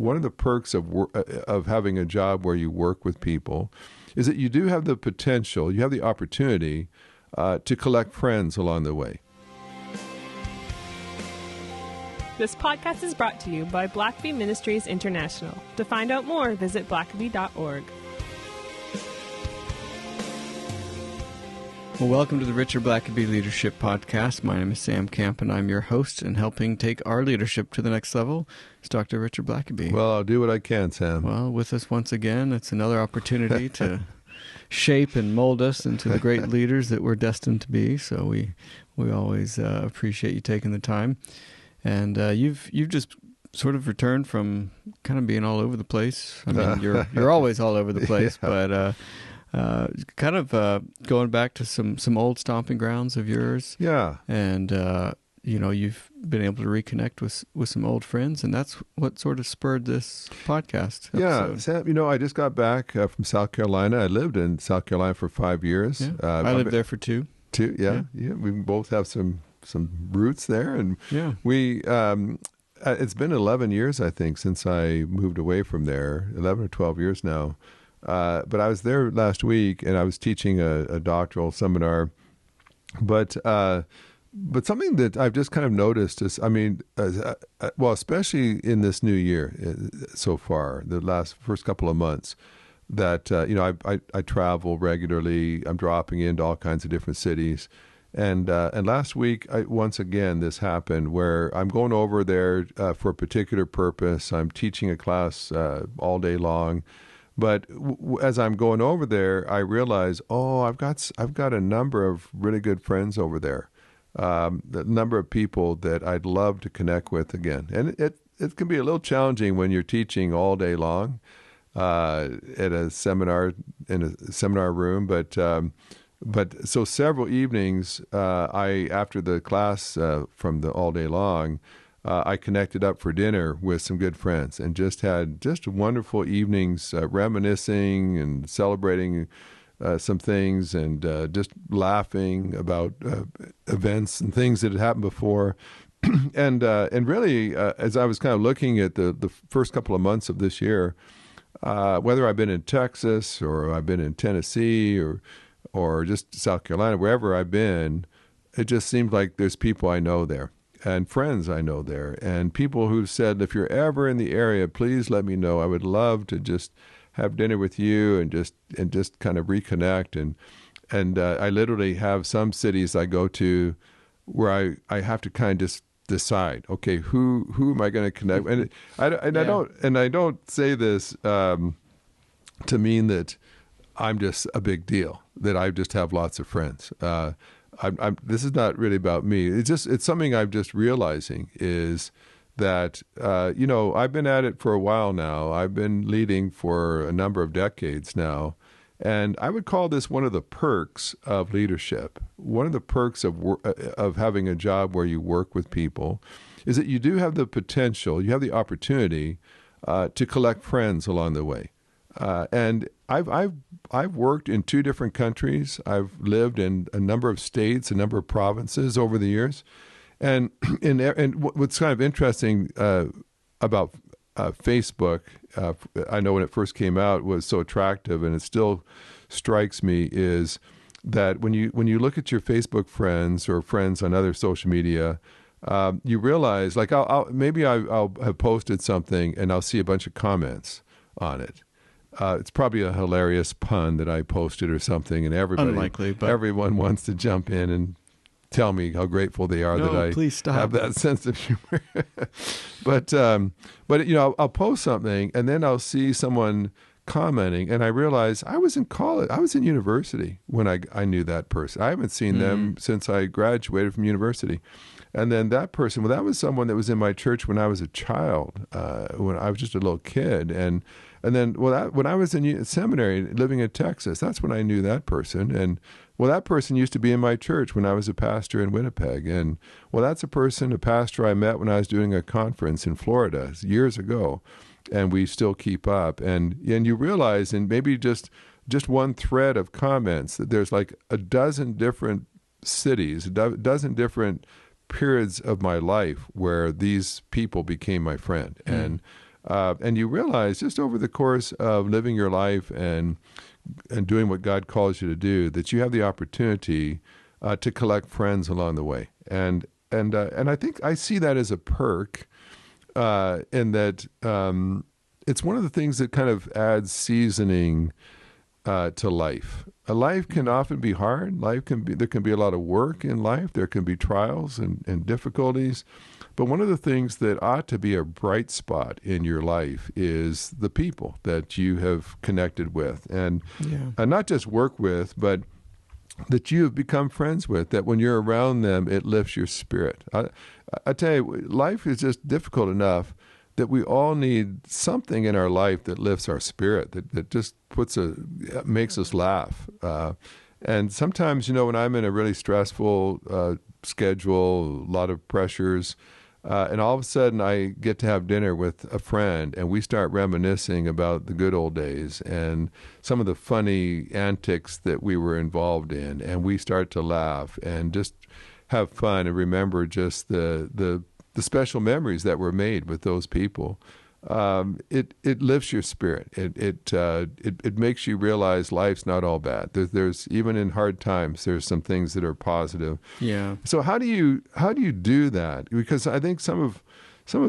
One of the perks of having a job where you work with people is that you do have the potential, you have the opportunity to collect friends along the way. This podcast is brought to you by Blackaby Ministries International. To find out more, visit blackaby.org. Well, welcome to the Richard Blackaby Leadership Podcast. My name is Sam Camp, and I'm your host, and helping take our leadership to the next level is Dr. Richard Blackaby. Well, I'll do what I can, Sam. Well, with us once again, it's another opportunity to shape and mold us into the great leaders that we're destined to be. So we always appreciate you taking the time. And you've just sort of returned from kind of being all over the place. I mean, you're always all over the place, yeah. But kind of going back to some old stomping grounds of yours. Yeah. And, you've been able to reconnect with some old friends, and that's what sort of spurred this podcast episode. Yeah, Sam, I just got back from South Carolina. I lived in South Carolina for 5 years. Yeah. I lived there for two. Yeah. We both have some roots there, and yeah. We it's been 11 years, I think, since I moved away from there. 11 or 12 years now. But I was there last week, and I was teaching a doctoral seminar. But something that I've just kind of noticed is, especially in this new year so far, the first couple of months, that I travel regularly. I'm dropping into all kinds of different cities. And last week, once again, this happened where I'm going over there for a particular purpose. I'm teaching a class all day long. But as I'm going over there, I realize, I've got a number of really good friends over there, a number of people that I'd love to connect with again. And it can be a little challenging when you're teaching all day long at a seminar, in a seminar room, But so several evenings, after the class from the all day long, I connected up for dinner with some good friends and just had wonderful evenings, reminiscing and celebrating some things, and just laughing about events and things that had happened before. And really, as I was kind of looking at the first couple of months of this year, whether I've been in Texas or I've been in Tennessee or just South Carolina, wherever I've been, it just seems like there's people I know there and friends I know there, and people who've said, if you're ever in the area, please let me know. I would love to just have dinner with you and just kind of reconnect. And I literally have some cities I go to where I have to kind of just decide, okay, who am I going to connect? And I don't say this to mean that I'm just a big deal, that I just have lots of friends. This is not really about me. It's something I'm just realizing is that, I've been at it for a while now. I've been leading for a number of decades now. And I would call this one of the perks of leadership. One of the perks of having a job where you work with people is that you do have the potential, you have the opportunity to collect friends along the way. And I've worked in 2 different countries. I've lived in a number of states, a number of provinces over the years. And what's kind of interesting about Facebook, I know when it first came out, was so attractive, and it still strikes me, is that when you look at your Facebook friends or friends on other social media, you realize, like, I'll have posted something and I'll see a bunch of comments on it. It's probably a hilarious pun that I posted or something, and everyone wants to jump in and tell me how grateful they are that I have that sense of humor. But I'll post something and then I'll see someone commenting, and I realize I was in college. I was in university when I knew that person. I haven't seen them since I graduated from university. And then that person, that was someone that was in my church when I was a child, when I was just a little kid. And then, when I was in seminary living in Texas, that's when I knew that person. And, that person used to be in my church when I was a pastor in Winnipeg. And, that's a pastor I met when I was doing a conference in Florida years ago. And we still keep up. And you realize, and maybe just one thread of comments, that there's like a dozen different cities, a dozen different periods of my life where these people became my friend. And And you realize just over the course of living your life and doing what God calls you to do, that you have the opportunity to collect friends along the way. And I think I see that as a perk, in that it's one of the things that kind of adds seasoning to life. A life can often be hard. There can be a lot of work in life. There can be trials and difficulties. But one of the things that ought to be a bright spot in your life is the people that you have connected with, and not just work with, but that you have become friends with, that when you're around them, it lifts your spirit. I tell you, life is just difficult enough that we all need something in our life that lifts our spirit, that just makes us laugh. And sometimes, when I'm in a really stressful schedule, a lot of pressures, and all of a sudden I get to have dinner with a friend, and we start reminiscing about the good old days and some of the funny antics that we were involved in, and we start to laugh and just have fun and remember just the special memories that were made with those people. It lifts your spirit. It makes you realize life's not all bad. There's even in hard times, there's some things that are positive. Yeah. So how do you do that? Because I think some of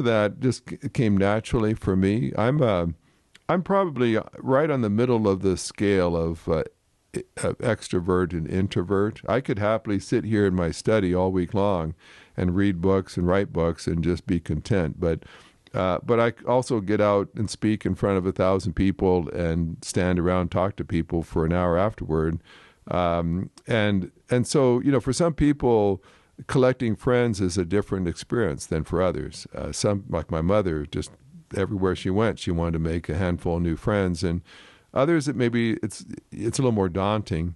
that just came naturally for me. I'm probably right on the middle of the scale of extrovert and introvert. I could happily sit here in my study all week long and read books and write books and just be content. But I also get out and speak in front of 1,000 people and stand around, talk to people for an hour afterward. And so, for some people, collecting friends is a different experience than for others. Some, like my mother, just everywhere she went, she wanted to make a handful of new friends. And others, it's a little more daunting.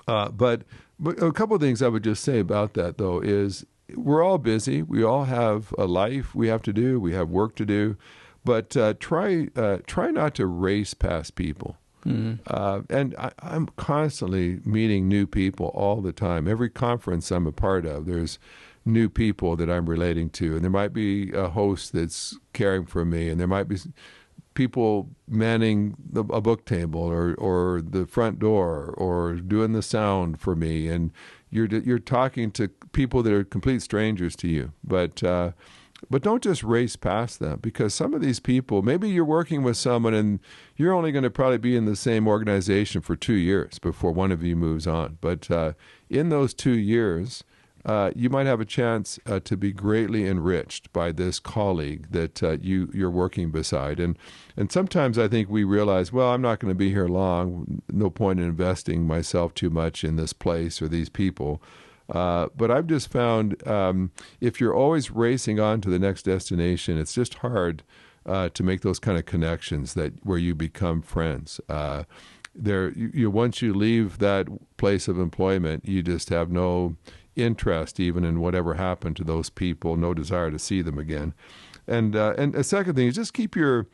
But a couple of things I would just say about that, though, is we're all busy. We all have a life we have to do. We have work to do. But try not to race past people. Mm-hmm. And I'm constantly meeting new people all the time. Every conference I'm a part of, there's new people that I'm relating to. And there might be a host that's caring for me. And there might be people manning a book table or the front door or doing the sound for me. And you're talking to people that are complete strangers to you, but don't just race past them, because some of these people, maybe you're working with someone and you're only going to probably be in the same organization for 2 years before one of you moves on. But in those 2 years, you might have a chance to be greatly enriched by this colleague that you're working beside. And sometimes I think we realize, well, I'm not going to be here long. No point in investing myself too much in this place or these people. But I've just found if you're always racing on to the next destination, it's just hard to make those kind of connections where you become friends. Once you leave that place of employment, you just have no interest even in whatever happened to those people, no desire to see them again. And a second thing is just keep a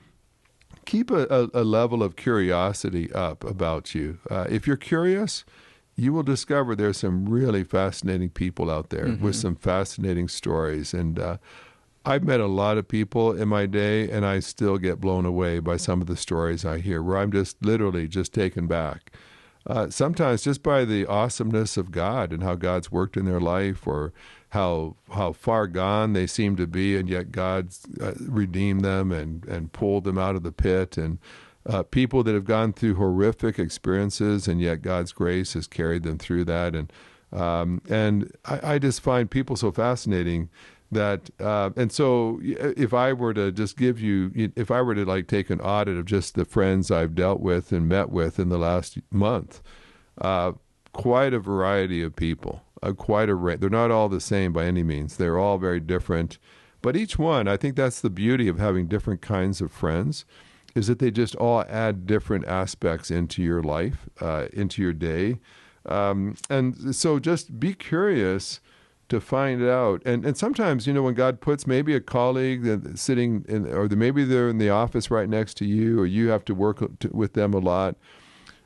level of curiosity up about you. If you're curious, you will discover there's some really fascinating people out there with some fascinating stories. And I've met a lot of people in my day, and I still get blown away by some of the stories I hear, where I'm just literally just taken back. Sometimes just by the awesomeness of God and how God's worked in their life, or how far gone they seem to be, and yet God's redeemed them and pulled them out of the pit. And people that have gone through horrific experiences, and yet God's grace has carried them through that. And I just find people so fascinating that, and so if I were to just take an audit of just the friends I've dealt with and met with in the last month, quite a variety of people, they're not all the same by any means. They're all very different, but each one, I think that's the beauty of having different kinds of friends, is that they just all add different aspects into your life, into your day. And so just be curious to find out. And sometimes, when God puts maybe a colleague sitting maybe they're in the office right next to you, or you have to work with them a lot,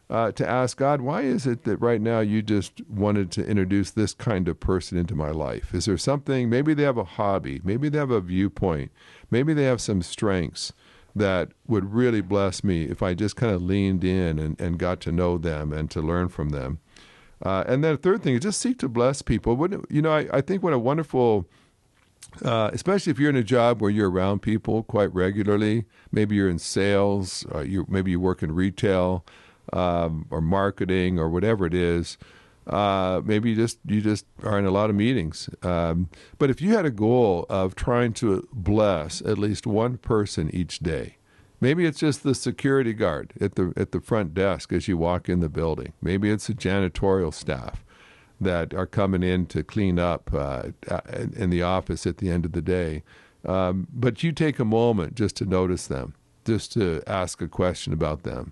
to ask God, why is it that right now you just wanted to introduce this kind of person into my life? Is there something, maybe they have a hobby, maybe they have a viewpoint, maybe they have some strengths that would really bless me if I just kind of leaned in and got to know them and to learn from them. And then the third thing is just seek to bless people. I think what a wonderful, especially if you're in a job where you're around people quite regularly, maybe you're in sales, maybe you work in retail or marketing or whatever it is. Maybe you just are in a lot of meetings. But if you had a goal of trying to bless at least one person each day, maybe it's just the security guard at the front desk as you walk in the building. Maybe it's the janitorial staff that are coming in to clean up in the office at the end of the day. But you take a moment just to notice them, just to ask a question about them,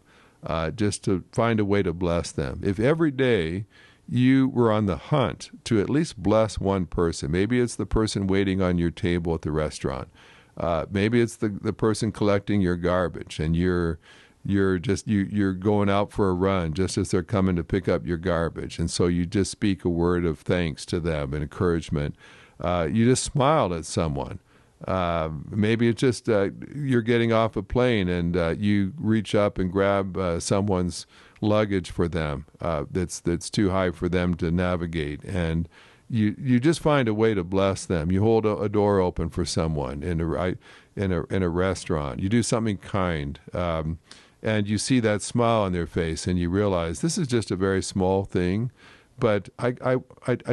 just to find a way to bless them. If every day you were on the hunt to at least bless one person, maybe it's the person waiting on your table at the restaurant. Maybe it's the person collecting your garbage, and you're going out for a run just as they're coming to pick up your garbage, and so you just speak a word of thanks to them and encouragement. You just smiled at someone. Maybe it's just you're getting off a plane and you reach up and grab someone's luggage for them that's too high for them to navigate, and you just find a way to bless them. You hold a door open for someone in a restaurant. You do something kind, and you see that smile on their face, and you realize this is just a very small thing, but I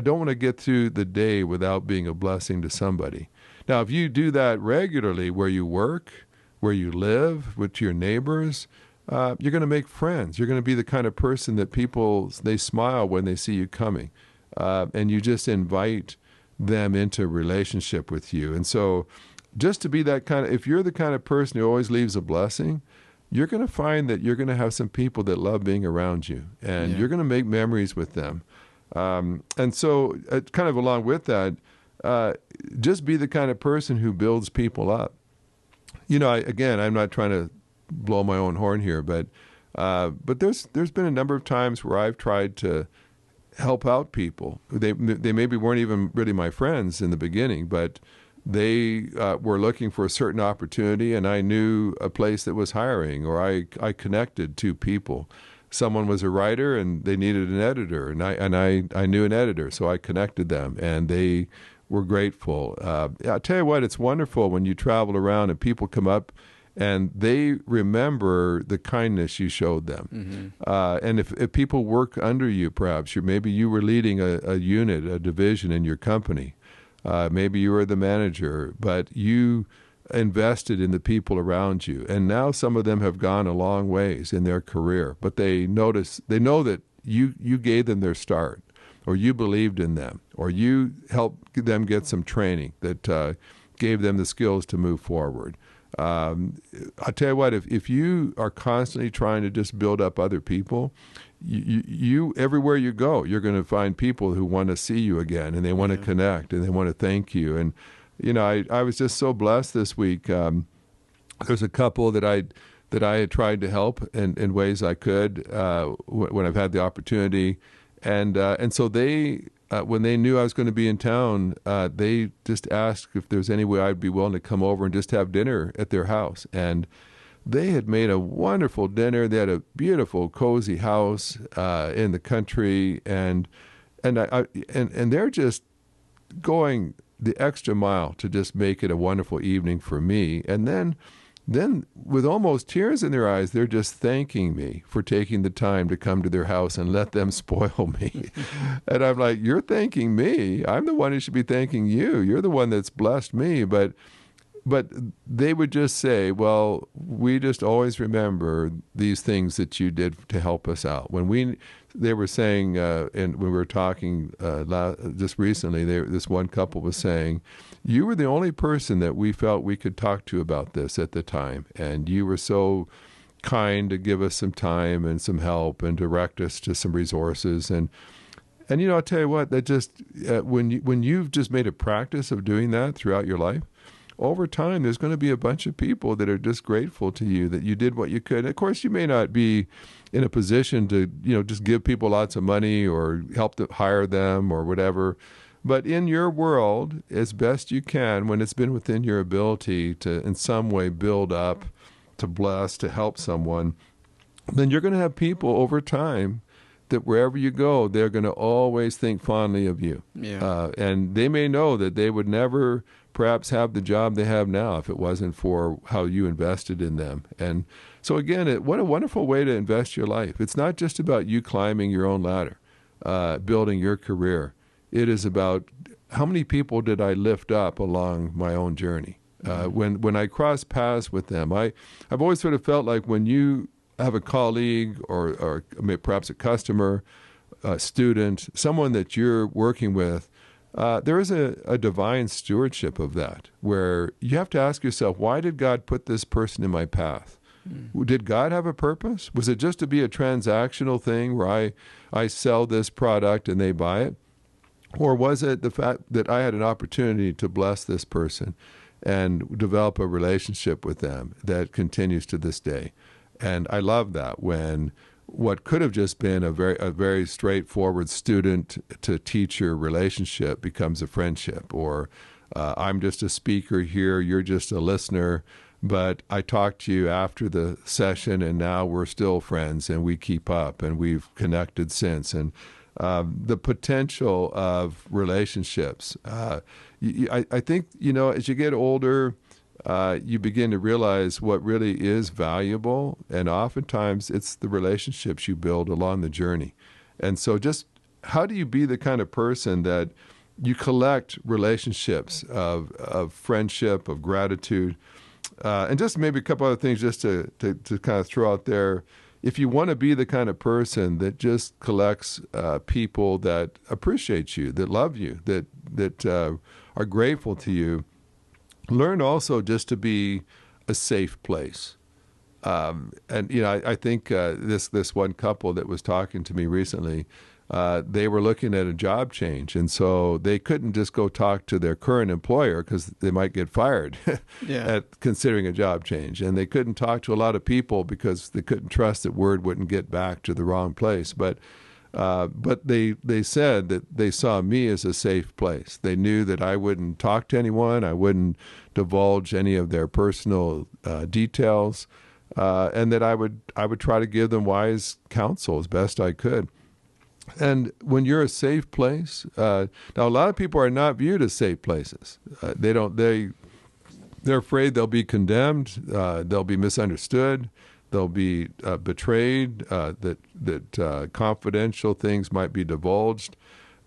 don't want to get through the day without being a blessing to somebody. Now, if you do that regularly where you work, where you live, with your neighbors, you're going to make friends. You're going to be the kind of person that they smile when they see you coming. And you just invite them into a relationship with you. And so just to be that kind of, if you're the kind of person who always leaves a blessing, you're going to find that you're going to have some people that love being around you, and you're going to make memories with them. And so kind of along with that, just be the kind of person who builds people up. Again, I'm not trying to blow my own horn here, but there's been a number of times where I've tried to help out people. They maybe weren't even really my friends in the beginning, but they were looking for a certain opportunity, and I knew a place that was hiring, or I connected two people. Someone was a writer, and they needed an editor, and I knew an editor, so I connected them, and they were grateful. I'll tell you what, it's wonderful when you travel around and people come up and they remember the kindness you showed them. Mm-hmm. And if people work under you, perhaps maybe you were leading a unit, a division in your company. Maybe you were the manager, but you invested in the people around you. And now some of them have gone a long ways in their career, but they know that you gave them their start, or you believed in them, or you helped them get some training that gave them the skills to move forward. I'll tell you what, if you are constantly trying to just build up other people, you everywhere you go, you're going to find people who want to see you again, and they want to connect, and they want to thank you. And I was just so blessed this week. There's a couple that I had tried to help in ways I could when I've had the opportunity, and so they. When they knew I was going to be in town, they just asked if there's any way I'd be willing to come over and just have dinner at their house. And they had made a wonderful dinner. They had a beautiful, cozy house in the country, and they're just going the extra mile to just make it a wonderful evening for me. And then with almost tears in their eyes, they're just thanking me for taking the time to come to their house and let them spoil me. And I'm like, you're thanking me. I'm the one who should be thanking you. You're the one that's blessed me. But they would just say, well, we just always remember these things that you did to help us out. They were saying, and when we were talking just recently, this one couple was saying, you were the only person that we felt we could talk to about this at the time, and you were so kind to give us some time and some help and direct us to some resources. And I'll tell you what, that just when you've just made a practice of doing that throughout your life, over time, there's going to be a bunch of people that are just grateful to you that you did what you could. And of course, you may not be in a position to, just give people lots of money or help to hire them or whatever. But in your world, as best you can, when it's been within your ability to in some way build up to bless, to help someone, then you're going to have people over time that wherever you go, they're going to always think fondly of you. Yeah. And they may know that they would never perhaps have the job they have now if it wasn't for how you invested in them. And so again, what a wonderful way to invest your life. It's not just about you climbing your own ladder, building your career. It is about how many people did I lift up along my own journey. When I cross paths with them, I've always sort of felt like when you have a colleague or perhaps a customer, a student, someone that you're working with, there is a divine stewardship of that, where you have to ask yourself, why did God put this person in my path? Did God have a purpose? Was it just to be a transactional thing where I sell this product and they buy it? Or was it the fact that I had an opportunity to bless this person and develop a relationship with them that continues to this day? And I love that when what could have just been a very straightforward student to teacher relationship becomes a friendship, or I'm just a speaker here, you're just a listener, but I talked to you after the session and now we're still friends and we keep up and we've connected since. And the potential of relationships. I think, as you get older, you begin to realize what really is valuable, and oftentimes it's the relationships you build along the journey. And so just how do you be the kind of person that you collect relationships of friendship, of gratitude, and just maybe a couple other things just to kind of throw out there. If you want to be the kind of person that just collects people that appreciate you, that love you, that are grateful to you, learn also just to be a safe place. And I think this one couple that was talking to me recently, they were looking at a job change, and so they couldn't just go talk to their current employer because they might get fired at considering a job change, and they couldn't talk to a lot of people because they couldn't trust that word wouldn't get back to the wrong place. But they said that they saw me as a safe place. They knew that I wouldn't talk to anyone, I wouldn't divulge any of their personal details, and that I would try to give them wise counsel as best I could. And when you're a safe place, now a lot of people are not viewed as safe places. They're afraid they'll be condemned, they'll be misunderstood, they'll be betrayed, that confidential things might be divulged.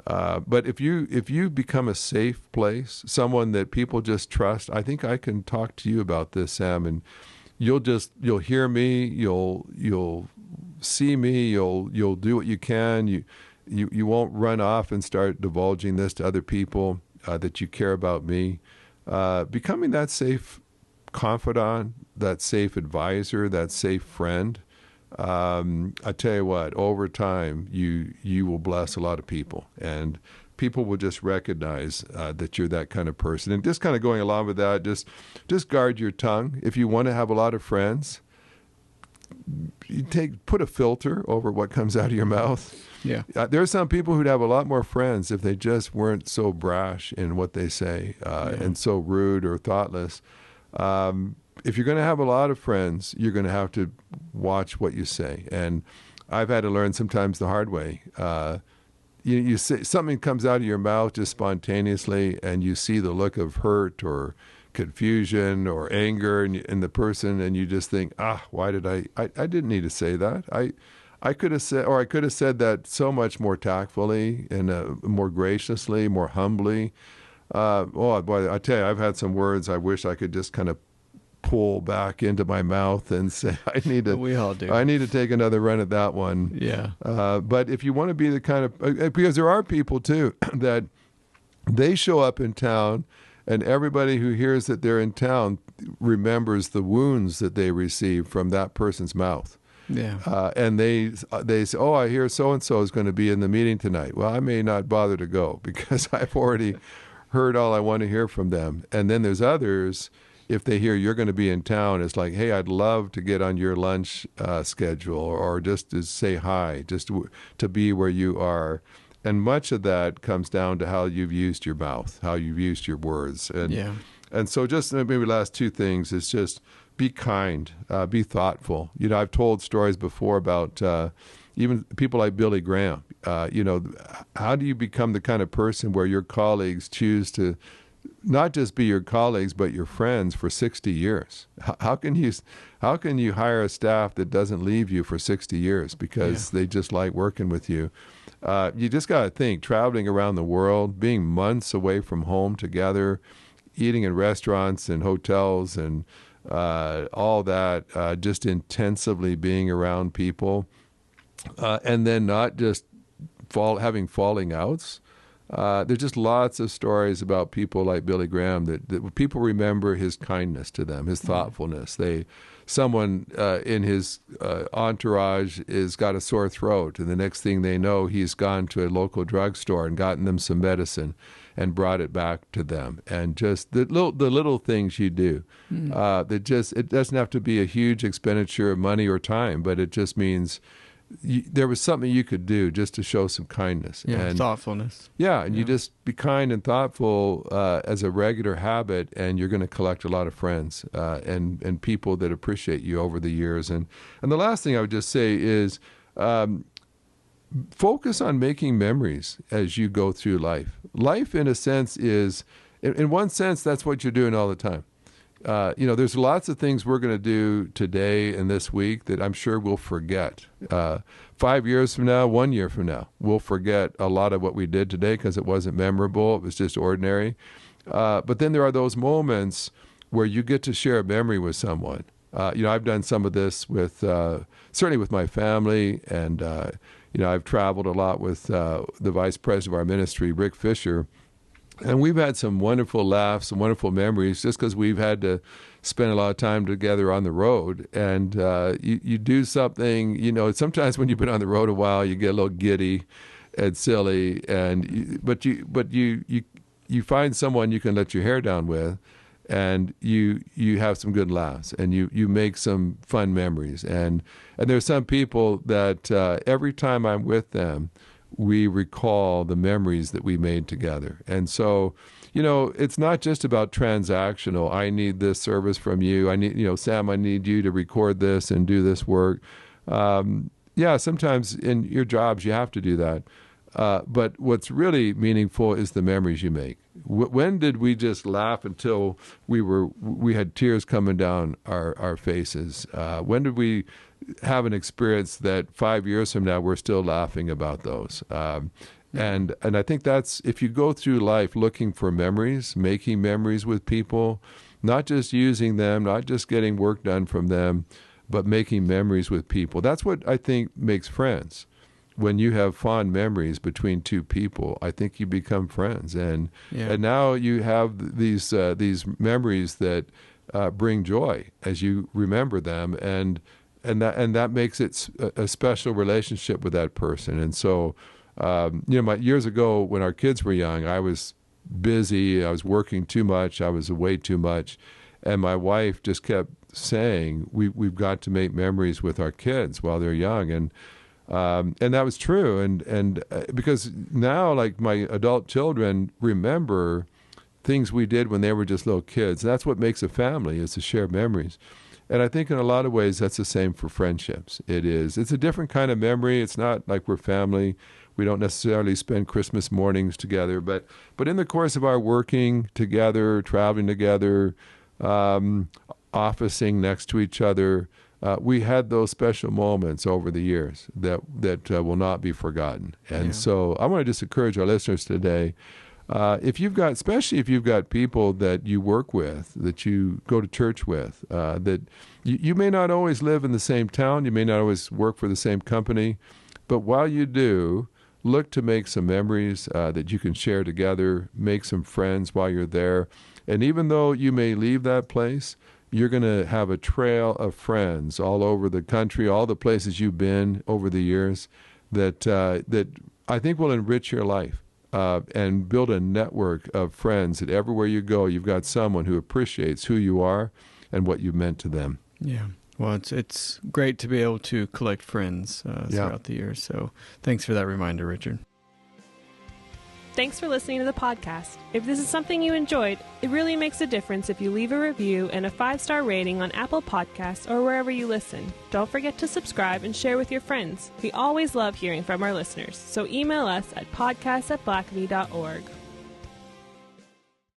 But if you become a safe place, someone that people just trust, I think I can talk to you about this, Sam, and you'll hear me, you'll see me, you'll do what you can. You won't run off and start divulging this to other people that you care about me. Becoming that safe confidant, that safe advisor, that safe friend. I tell you what, over time you will bless a lot of people, and people will just recognize that you're that kind of person. And just kind of going along with that, just guard your tongue. If you want to have a lot of friends, put a filter over what comes out of your mouth. Yeah. There are some people who'd have a lot more friends if they just weren't so brash in what they say and so rude or thoughtless. If you're going to have a lot of friends, you're going to have to watch what you say. And I've had to learn sometimes the hard way. You say something comes out of your mouth just spontaneously, and you see the look of hurt or confusion or anger in the person, and you just think, why did I didn't need to say that. I could have said that so much more tactfully and more graciously, more humbly. Boy, I tell you, I've had some words I wish I could just kind of pull back into my mouth and say, we all do. I need to take another run at that one. Yeah. But if you want to be the kind of, because there are people too that they show up in town, and everybody who hears that they're in town remembers the wounds that they received from that person's mouth. Yeah. And they say, I hear so-and-so is going to be in the meeting tonight. Well, I may not bother to go because I've already heard all I want to hear from them. And then there's others, if they hear you're going to be in town, it's like, hey, I'd love to get on your lunch schedule, or just to say hi, just to be where you are. And much of that comes down to how you've used your mouth, how you've used your words. And And so just maybe last two things is just be kind, be thoughtful. I've told stories before about even people like Billy Graham. How do you become the kind of person where your colleagues choose to not just be your colleagues, but your friends for 60 years? How can you hire a staff that doesn't leave you for 60 years because they just like working with you? You just got to think, traveling around the world, being months away from home together, eating in restaurants and hotels and all that, just intensively being around people, and then not just having falling outs. There's just lots of stories about people like Billy Graham that people remember his kindness to them, his thoughtfulness. Someone in his entourage has got a sore throat, and the next thing they know, he's gone to a local drugstore and gotten them some medicine and brought it back to them. And just the little things you do, it doesn't have to be a huge expenditure of money or time, but it just means there was something you could do just to show some kindness and thoughtfulness. You just be kind and thoughtful as a regular habit, and you're going to collect a lot of friends and people that appreciate you over the years. And the last thing I would just say is focus on making memories as you go through life. Life, in a sense, is, in one sense, that's what you're doing all the time. There's lots of things we're going to do today and this week that I'm sure we'll forget. 5 years from now, 1 year from now, we'll forget a lot of what we did today because it wasn't memorable. It was just ordinary. But then there are those moments where you get to share a memory with someone. I've done some of this with certainly with my family, and I've traveled a lot with the vice president of our ministry, Rick Fisher. And we've had some wonderful laughs and wonderful memories just because we've had to spend a lot of time together on the road. And you do something, sometimes when you've been on the road a while, you get a little giddy and silly. But you find someone you can let your hair down with, and you have some good laughs, and you make some fun memories. And there's some people that every time I'm with them, we recall the memories that we made together. And so, it's not just about transactional. I need this service from you. I need, Sam, I need you to record this and do this work. Sometimes in your jobs you have to do that. But what's really meaningful is the memories you make. When did we just laugh until we had tears coming down our faces? When did we have an experience that 5 years from now we're still laughing about those? And I think that's, if you go through life looking for memories, making memories with people, not just using them, not just getting work done from them, but making memories with people. That's what I think makes friends. When you have fond memories between two people, I think you become friends, and now you have these memories that bring joy as you remember them, and that makes it a special relationship with that person. And so, years ago when our kids were young, I was busy, I was working too much, I was away too much, and my wife just kept saying, "We've got to make memories with our kids while they're young," and that was true, and because now, like, my adult children remember things we did when they were just little kids. And that's what makes a family, is to share memories. And I think in a lot of ways that's the same for friendships. It's a different kind of memory. It's not like we're family. We don't necessarily spend Christmas mornings together, but in the course of our working together, traveling together, officing next to each other, we had those special moments over the years that will not be forgotten. And so I want to just encourage our listeners today, especially if you've got people that you work with, that you go to church with, that you may not always live in the same town, you may not always work for the same company, but while you do, look to make some memories that you can share together, make some friends while you're there. And even though you may leave that place, you're going to have a trail of friends all over the country, all the places you've been over the years, that I think will enrich your life and build a network of friends that everywhere you go, you've got someone who appreciates who you are and what you've meant to them. Yeah. Well, it's great to be able to collect friends throughout the years. So thanks for that reminder, Richard. Thanks for listening to the podcast. If this is something you enjoyed, it really makes a difference if you leave a review and a 5-star rating on Apple Podcasts or wherever you listen. Don't forget to subscribe and share with your friends. We always love hearing from our listeners, so email us at podcast@blackaby.org.